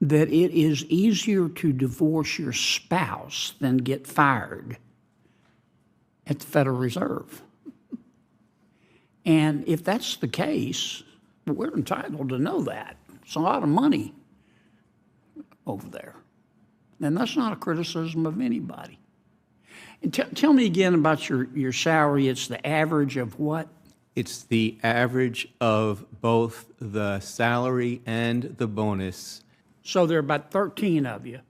that it is easier to divorce your spouse than get fired at the Federal Reserve. And if that's the case, we're entitled to know that. It's a lot of money over there. And that's not a criticism of anybody. And tell me again about your salary. It's the average of what? It's the average of both the salary and the bonus. So there are about 13 of you,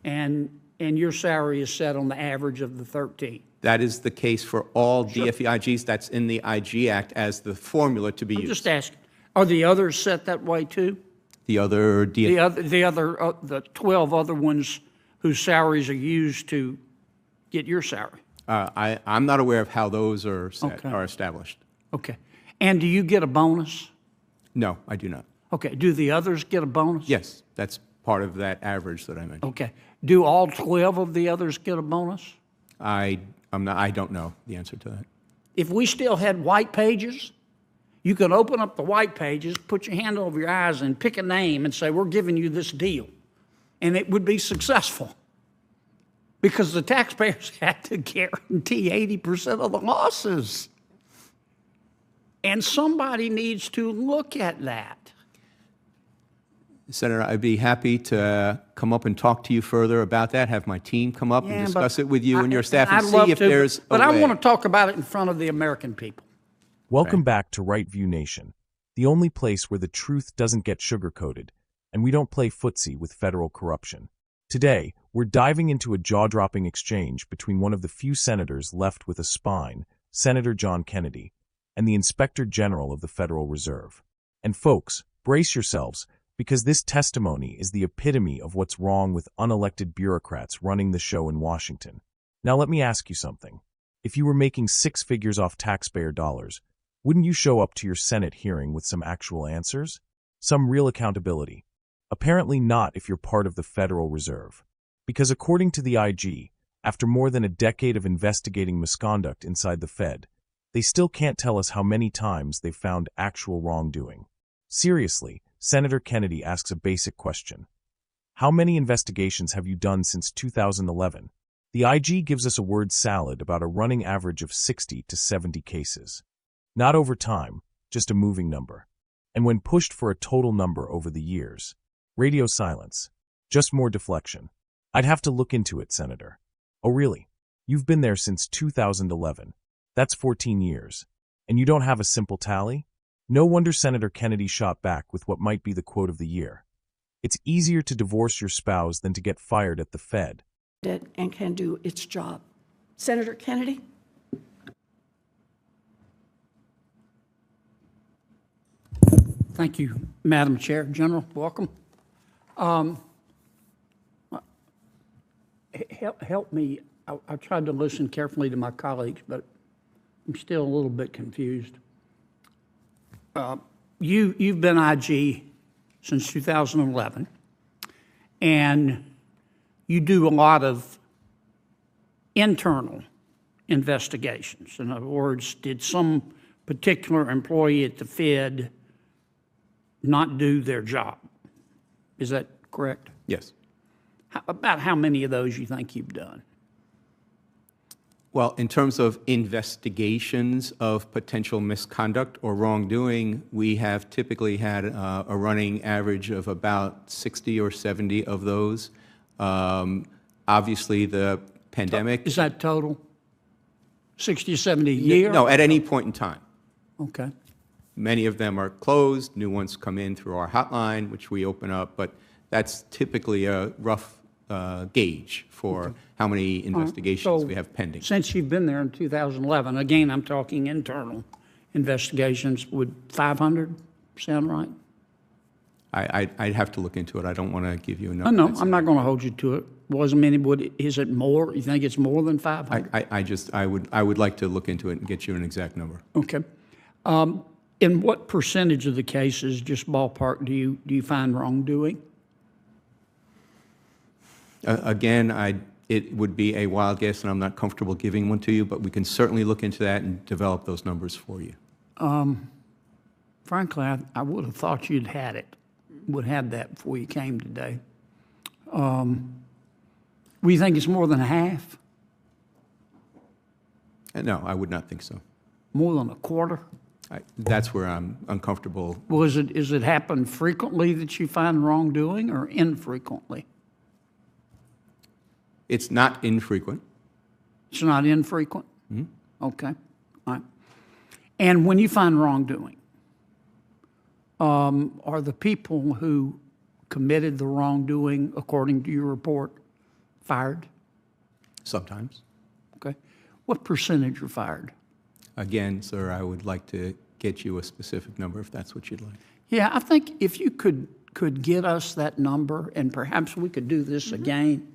and your salary is set on the average of the 13. That is the case for all DFE-IGs. That's in the IG Act as the formula to be used. I'm just asking, are the others set that way too? The other The 12 other ones whose salaries are used to get your salary? I'm not aware of how those are set, Okay. are established. Okay. And do you get a bonus? No, I do not. Okay. Do the others get a bonus? Yes, that's part of that average that I mentioned. Okay. Do all 12 of the others get a bonus? I don't know the answer to that. If we still had white pages, you could open up the white pages, put your hand over your eyes, and pick a name and say, we're giving you this deal. And it would be successful because the taxpayers had to guarantee 80% of the losses. And somebody needs to look at that. Senator, I'd be happy to come up and talk to you further about that, have my team come up and discuss it with you and your staff and see if there's a way. But I want to talk about it in front of the American people. Welcome back to Right View Nation, the only place where the truth doesn't get sugar-coated, and we don't play footsie with federal corruption. Today, we're diving into a jaw-dropping exchange between one of the few senators left with a spine, Senator John Kennedy, and the Inspector General of the Federal Reserve. And folks, brace yourselves, because this testimony is the epitome of what's wrong with unelected bureaucrats running the show in Washington. Now let me ask you something. If you were making 6 figures off taxpayer dollars, wouldn't you show up to your Senate hearing with some actual answers? Some real accountability? Apparently not if you're part of the Federal Reserve. Because according to the IG, after more than a decade of investigating misconduct inside the Fed, they still can't tell us how many times they've found actual wrongdoing. Seriously, Senator Kennedy asks a basic question. How many investigations have you done since 2011? The IG gives us a word salad about a running average of 60 to 70 cases. Not over time, just a moving number. And when pushed for a total number over the years, radio silence, just more deflection. I'd have to look into it, Senator. Oh really? You've been there since 2011. That's 14 years. And you don't have a simple tally? No wonder Senator Kennedy shot back with what might be the quote of the year. It's easier to divorce your spouse than to get fired at the Fed. And can do its job. Senator Kennedy? Thank you, Madam Chair. General, welcome. Help me. I tried to listen carefully to my colleagues, but I'm still a little bit confused. You've been IG since 2011, and you do a lot of internal investigations. In other words, did some particular employee at the Fed not do their job? Is that correct? Yes. About how many of those you think you've done? Well, in terms of investigations of potential misconduct or wrongdoing, we have typically had a running average of about 60 or 70 of those. Obviously, the pandemic... Is that total? 60 or 70 a year? No, at any point in time. Okay. Many of them are closed. New ones come in through our hotline, which we open up, but that's typically a rough gauge for how many investigations we have pending. Since you've been there in 2011, again, I'm talking internal investigations, would 500 sound right? I'd have to look into it. I don't want to give you a number. No, I'm not going to hold you to it. Wasn't many. Is it more? You think it's more than 500? I would like to look into it and get you an exact number. Okay. In what percentage of the cases, just ballpark, do you find wrongdoing? Again, it would be a wild guess, and I'm not comfortable giving one to you, but we can certainly look into that and develop those numbers for you. Frankly, I would have thought you'd had it. would have that before you came today. We think it's more than half, No, I would not think so. more than a quarter? That's where I'm uncomfortable. Well, is it happen frequently that you find wrongdoing or infrequently? It's not infrequent. It's not infrequent? Okay, all right. And when you find wrongdoing, are the people who committed the wrongdoing, according to your report, fired? Sometimes. Okay. What percentage are fired? Again, sir, I would like to get you a specific number if that's what you'd like. Yeah, I think if you could get us that number, and perhaps we could do this again.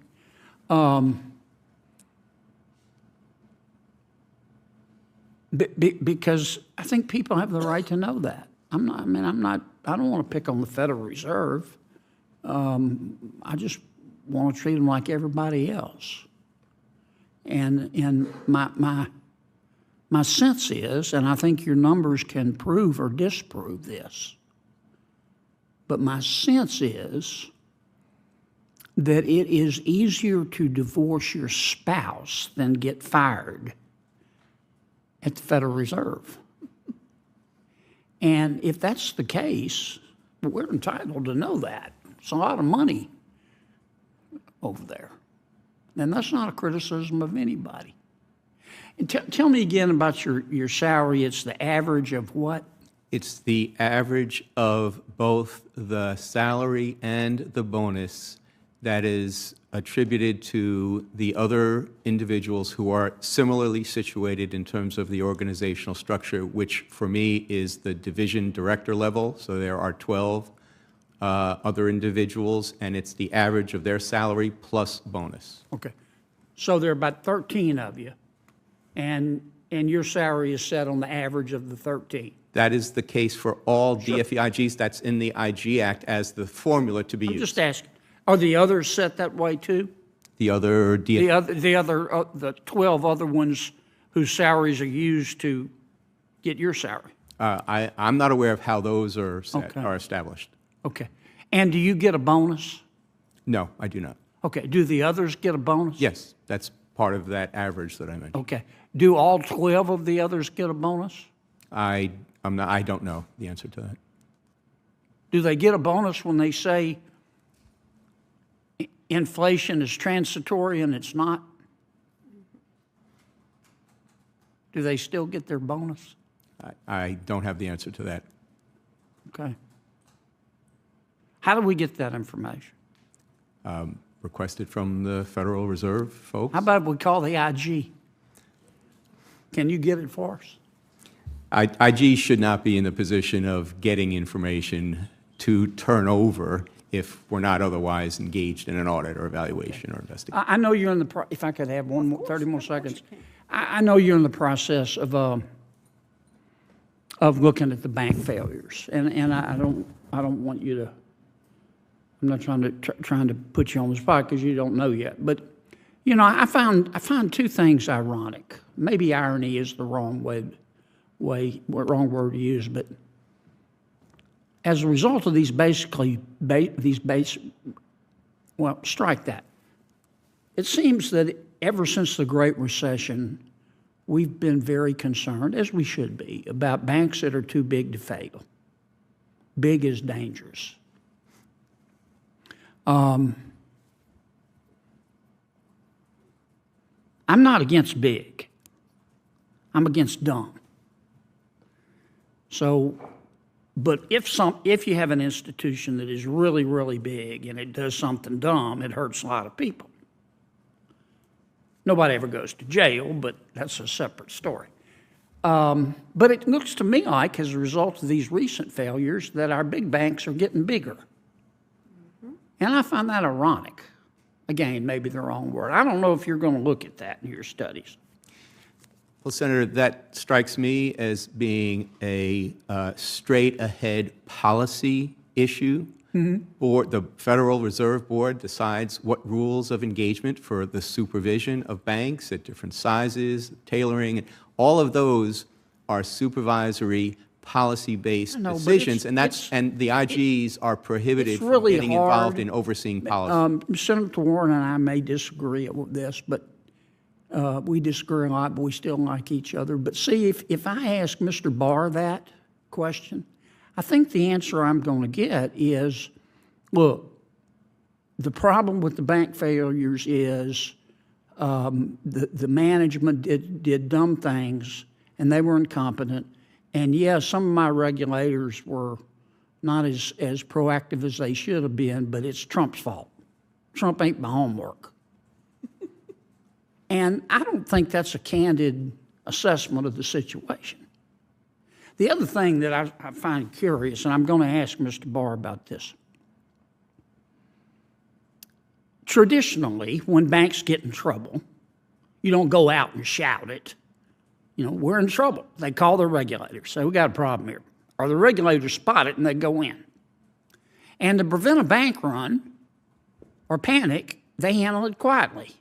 Because I think people have the right to know that. I don't want to pick on the Federal Reserve. I just want to treat them like everybody else. And my sense is, and I think your numbers can prove or disprove this, but my sense is that it is easier to divorce your spouse than get fired at the Federal Reserve. And if that's the case, we're entitled to know that. It's a lot of money over there. And that's not a criticism of anybody. And tell me again about your salary. It's the average of what? It's the average of both the salary and the bonus that is attributed to the other individuals who are similarly situated in terms of the organizational structure, which for me is the division director level. So there are 12 other individuals, and it's the average of their salary plus bonus. Okay. So there are about 13 of you, and your salary is set on the average of the 13. That is the case for all DFEIGs. That's in the IG Act as the formula to be I'm used. just asking, are the others set that way too? The other The 12 other ones whose salaries are used to get your salary? I'm not aware of how those are set, Okay. are established. Okay. And do you get a bonus? No, I do not. Okay. Do the others get a bonus? Yes, that's part of that average that I mentioned. Okay. Do all 12 of the others get a bonus? I don't know the answer to that. Do they get a bonus when they say inflation is transitory and it's not? Do they still get their bonus? I don't have the answer to that. Okay. How do we get that information? Requested from the Federal Reserve folks. How about we call the IG? Can you get it for us? IG should not be in the position of getting information to turn over if we're not otherwise engaged in an audit or evaluation or investigation. I know you're in the, if I could have 30 more seconds. I know you're in the process of looking at the bank failures, and I don't want you to, I'm not trying to put you on the spot because you don't know yet, but you know, I find two things ironic. Maybe irony is the wrong word to use, but as a result of these well, strike that. It seems that ever since the Great Recession, we've been very concerned, as we should be, about banks that are too big to fail. Big is dangerous. I'm not against big. I'm against dumb. So, but if you have an institution that is really, really big and it does something dumb, it hurts a lot of people. Nobody ever goes to jail, but that's a separate story. But it looks to me like, as a result of these recent failures, that our big banks are getting bigger. And I find that ironic. Again, maybe the wrong word. I don't know if you're going to look at that in your studies. Well, Senator, that strikes me as being a straight-ahead policy issue. The Federal Reserve Board decides what rules of engagement for the supervision of banks at different sizes, tailoring, and all of those are supervisory policy-based I know, but decisions, it's- and the IGs are prohibited it's from really getting involved hard. in overseeing policy. Senator Warren and I may disagree with this, but we disagree a lot, but we still like each other. But see, if I ask Mr. Barr that question, I think the answer I'm going to get is, look, the problem with the bank failures is the management did dumb things, and they were incompetent. And yes, some of my regulators were not as proactive as they should have been, but it's Trump's fault. Trump ain't my homework. And I don't think that's a candid assessment of the situation. The other thing that I find curious, and I'm going to ask Mr. Barr about this. Traditionally, when banks get in trouble, you don't go out and shout it. You know, we're in trouble. They call their regulators, say, we got a problem here. Or the regulators spot it and they go in. And to prevent a bank run or panic, they handle it quietly.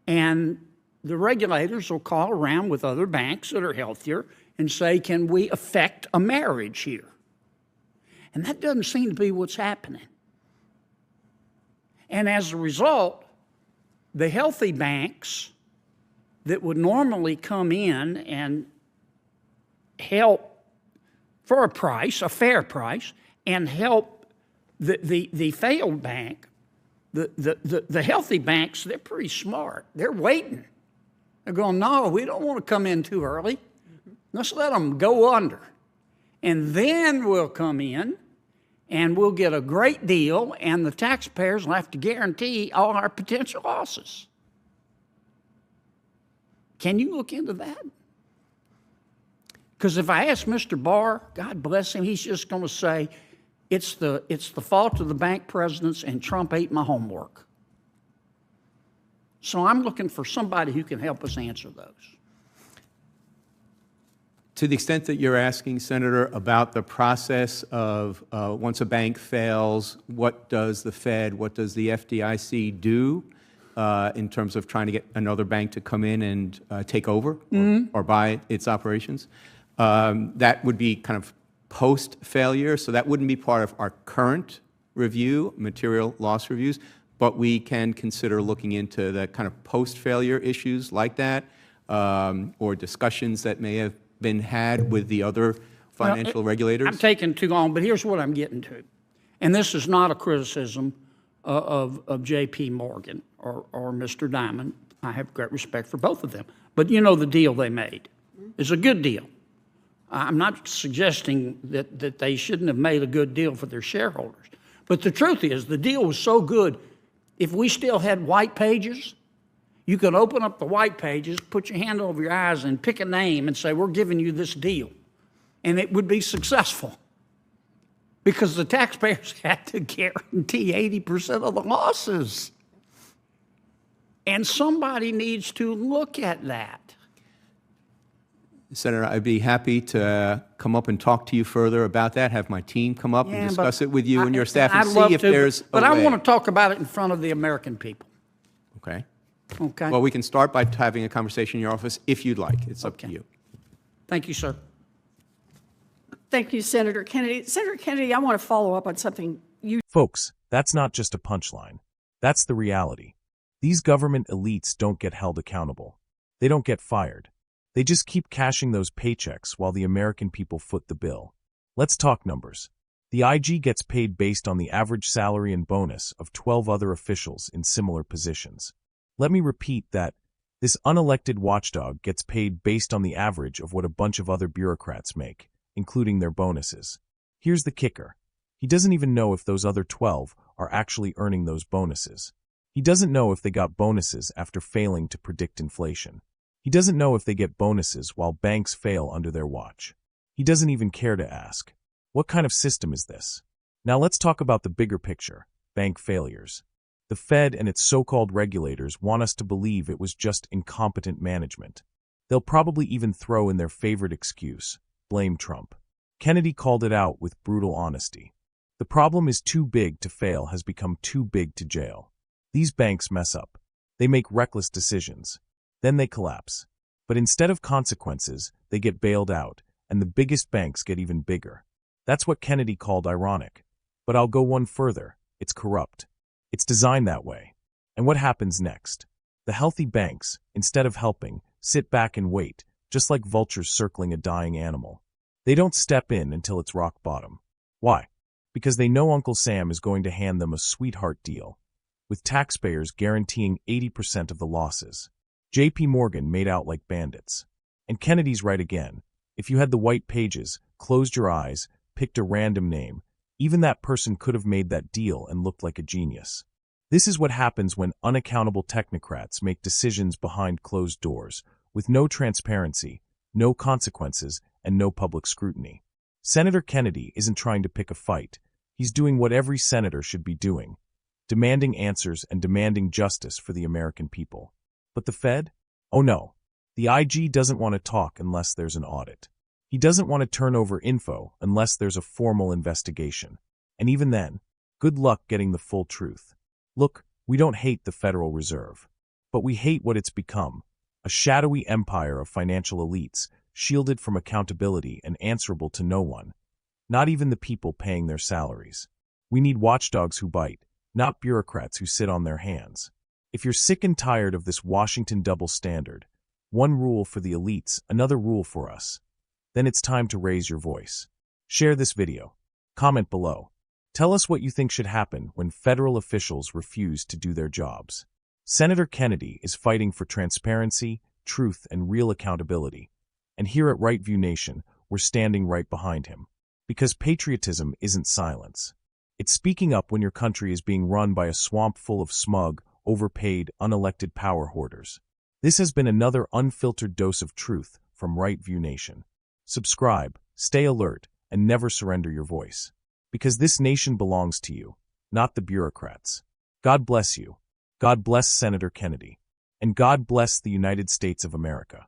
And the regulators will call around with other banks that are healthier and say, can we affect a marriage here? And that doesn't seem to be what's happening. And as a result, the healthy banks that would normally come in and help for a price, a fair price, and help the failed bank, the healthy banks, they're pretty smart. They're waiting. They're going, no, we don't want to come in too early. Let's let them go under. And then we'll come in and we'll get a great deal, and the taxpayers will have to guarantee all our potential losses. Can you look into that? Because if I ask Mr. Barr, God bless him, he's just going to say, it's the fault of the bank presidents and Trump ate my homework. So I'm looking for somebody who can help us answer those. To the extent that you're asking, Senator, about the process of once a bank fails, what does the Fed, what does the FDIC do in terms of trying to get another bank to come in and take over or buy its operations? That would be kind of post-failure, so that wouldn't be part of our current review, material loss reviews, but we can consider looking into the kind of post-failure issues like that, or discussions that may have been had with the other financial regulators. I'm taking too long, but here's what I'm getting to. And this is not a criticism of J.P. Morgan or Mr. Diamond. I have great respect for both of them. But you know the deal they made is a good deal. I'm not suggesting that they shouldn't have made a good deal for their shareholders. But the truth is, the deal was so good, if we still had white pages, you could open up the white pages, put your hand over your eyes, and pick a name and say, we're giving you this deal. And it would be successful. Because the taxpayers had to guarantee 80% of the losses. And somebody needs to look at that. Senator, I'd be happy to come up and talk to you further about that, have my team come up and discuss it with you and your staff and see if there's a way. But I want to talk about it in front of the American people. Okay. Okay? Well, we can start by having a conversation in your office if you'd like. It's up to you. Thank you, sir. Thank you, Senator Kennedy. Senator Kennedy, I want to follow up on something you... Folks, that's not just a punchline. That's the reality. These government elites don't get held accountable. They don't get fired. They just keep cashing those paychecks while the American people foot the bill. Let's talk numbers. The IG gets paid based on the average salary and bonus of 12 other officials in similar positions. Let me repeat that this unelected watchdog gets paid based on the average of what a bunch of other bureaucrats make, including their bonuses. Here's the kicker. He doesn't even know if those other 12 are actually earning those bonuses. He doesn't know if they got bonuses after failing to predict inflation. He doesn't know if they get bonuses while banks fail under their watch. He doesn't even care to ask. What kind of system is this? Now let's talk about the bigger picture, bank failures. The Fed and its so-called regulators want us to believe it was just incompetent management. They'll probably even throw in their favorite excuse, blame Trump. Kennedy called it out with brutal honesty. The problem is too big to fail has become too big to jail. These banks mess up. They make reckless decisions. Then they collapse. But instead of consequences, they get bailed out, and the biggest banks get even bigger. That's what Kennedy called ironic. But I'll go one further. It's corrupt. It's designed that way. And what happens next? The healthy banks, instead of helping, sit back and wait, just like vultures circling a dying animal. They don't step in until it's rock bottom. Why? Because they know Uncle Sam is going to hand them a sweetheart deal, with taxpayers guaranteeing 80% of the losses. J.P. Morgan made out like bandits. And Kennedy's right again. If you had the white pages, closed your eyes, picked a random name, even that person could have made that deal and looked like a genius. This is what happens when unaccountable technocrats make decisions behind closed doors, with no transparency, no consequences, and no public scrutiny. Senator Kennedy isn't trying to pick a fight. He's doing what every senator should be doing, demanding answers and demanding justice for the American people. But the Fed? Oh no. The IG doesn't want to talk unless there's an audit. He doesn't want to turn over info unless there's a formal investigation. And even then, good luck getting the full truth. Look, we don't hate the Federal Reserve, but we hate what it's become, a shadowy empire of financial elites, shielded from accountability and answerable to no one, not even the people paying their salaries. We need watchdogs who bite, not bureaucrats who sit on their hands. If you're sick and tired of this Washington double standard, one rule for the elites, another rule for us, then it's time to raise your voice. Share this video. Comment below. Tell us what you think should happen when federal officials refuse to do their jobs. Senator Kennedy is fighting for transparency, truth, and real accountability. And here at Right View Nation, we're standing right behind him. Because patriotism isn't silence. It's speaking up when your country is being run by a swamp full of smug, overpaid, unelected power hoarders. This has been another unfiltered dose of truth from Right View Nation. Subscribe, stay alert, and never surrender your voice. Because this nation belongs to you, not the bureaucrats. God bless you. God bless Senator Kennedy. And God bless the United States of America.